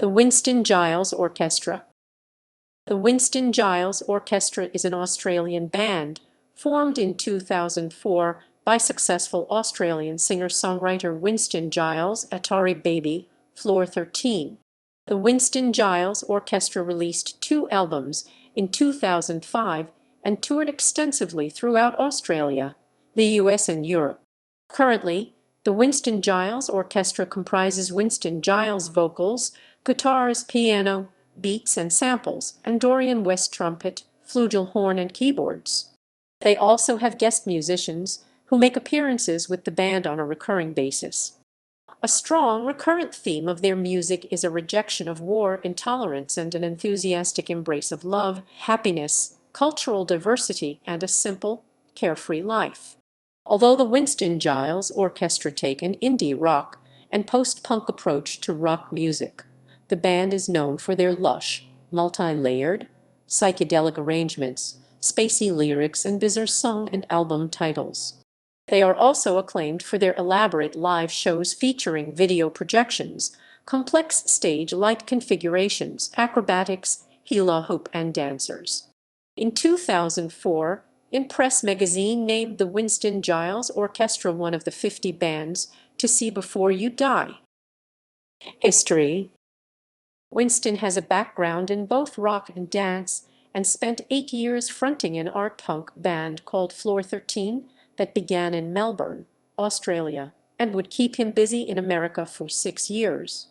The Winston Giles Orchestra. The Winston Giles Orchestra is an Australian band formed in 2004 by successful Australian singer-songwriter Winston Giles, Atari Baby, Floor 13. The Winston Giles Orchestra released 2 albums in 2005 and toured extensively throughout Australia, the US, and Europe. Currently, the Winston Giles Orchestra comprises Winston Giles vocals, guitars, piano, beats and samples, and Dorian West trumpet, flugelhorn and keyboards. They also have guest musicians who make appearances with the band on a recurring basis. A strong, recurrent theme of their music is a rejection of war, intolerance, and an enthusiastic embrace of love, happiness, cultural diversity, and a simple, carefree life. Although the Winston Giles Orchestra take an indie rock and post-punk approach to rock music, the band is known for their lush, multi-layered, psychedelic arrangements, spacey lyrics, and bizarre song and album titles. They are also acclaimed for their elaborate live shows featuring video projections, complex stage light configurations, acrobatics, hula hoop, and dancers. In 2004, Inpress magazine named the Winston Giles Orchestra one of the 50 bands to see before you die. History. Winston has a background in both rock and dance and spent 8 years fronting an art punk band called Floor 13 that began in Melbourne, Australia, and would keep him busy in America for 6 years.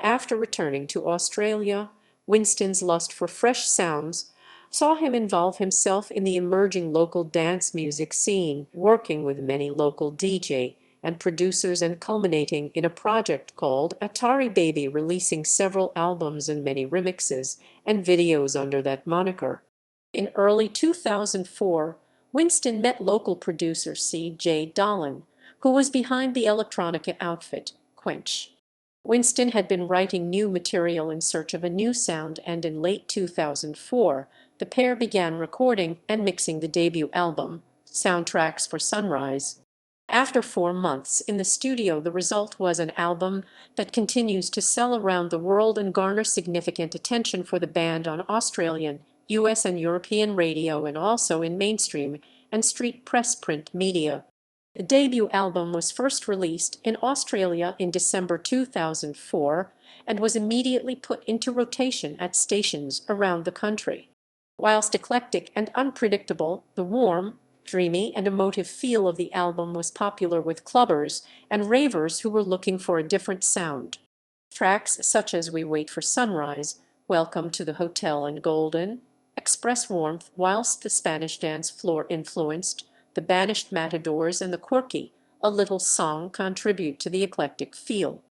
After returning to Australia, Winston's lust for fresh sounds saw him involve himself in the emerging local dance music scene, working with many local DJ and producers and culminating in a project called Atari Baby, releasing several albums and many remixes and videos under that moniker. In early 2004, Winston met local producer C.J. Dolan, who was behind the electronica outfit, Quench. Winston had been writing new material in search of a new sound, and in late 2004, the pair began recording and mixing the debut album, Soundtracks for Sunrise. After 4 months in the studio, the result was an album that continues to sell around the world and garner significant attention for the band on Australian, US, and European radio, and also in mainstream and street press print media. The debut album was first released in Australia in December 2004 and was immediately put into rotation at stations around the country. Whilst eclectic and unpredictable, the warm, dreamy, and emotive feel of the album was popular with clubbers and ravers who were looking for a different sound. Tracks such as We Wait for Sunrise, Welcome to the Hotel, and Golden express warmth, whilst the Spanish dance floor influenced the Banished Matadors and the quirky A Little Song contribute to the eclectic feel.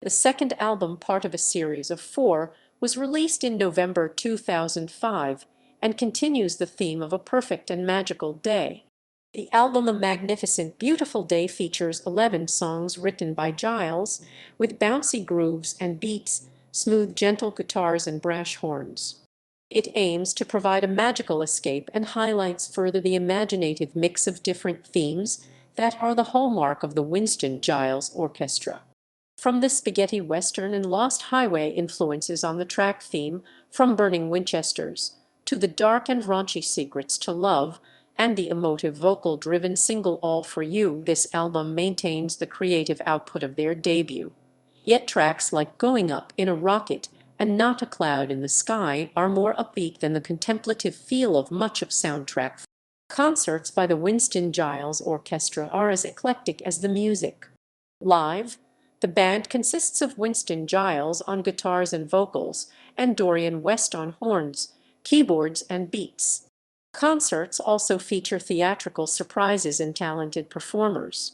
The second album, part of a series of 4, was released in November 2005 and continues the theme of a perfect and magical day. The album A Magnificent Beautiful Day features 11 songs written by Giles, with bouncy grooves and beats, smooth gentle guitars, and brash horns. It aims to provide a magical escape and highlights further the imaginative mix of different themes that are the hallmark of the Winston Giles Orchestra. From the spaghetti western and Lost Highway influences on the track theme, from Burning Winchesters, to the dark and raunchy Secrets to Love, and the emotive vocal-driven single All For You, this album maintains the creative output of their debut. Yet tracks like Going Up in a Rocket and Not a Cloud in the Sky are more upbeat than the contemplative feel of much of soundtrack. Concerts by the Winston Giles Orchestra are as eclectic as the music. Live, the band consists of Winston Giles on guitars and vocals, and Dorian West on horns, keyboards, and beats. Concerts also feature theatrical surprises and talented performers.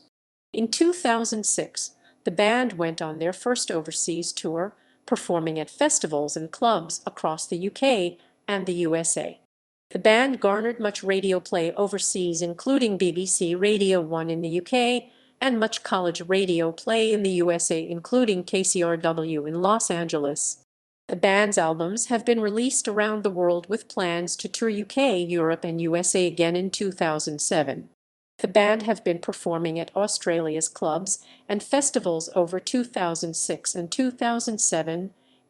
In 2006, the band went on their first overseas tour, performing at festivals and clubs across the UK and the USA. The band garnered much radio play overseas, including BBC Radio 1 in the UK, and much college radio play in the USA, including KCRW in Los Angeles. The band's albums have been released around the world, with plans to tour UK, Europe, and USA again in 2007. The band have been performing at Australia's clubs and festivals over 2006 and 2007,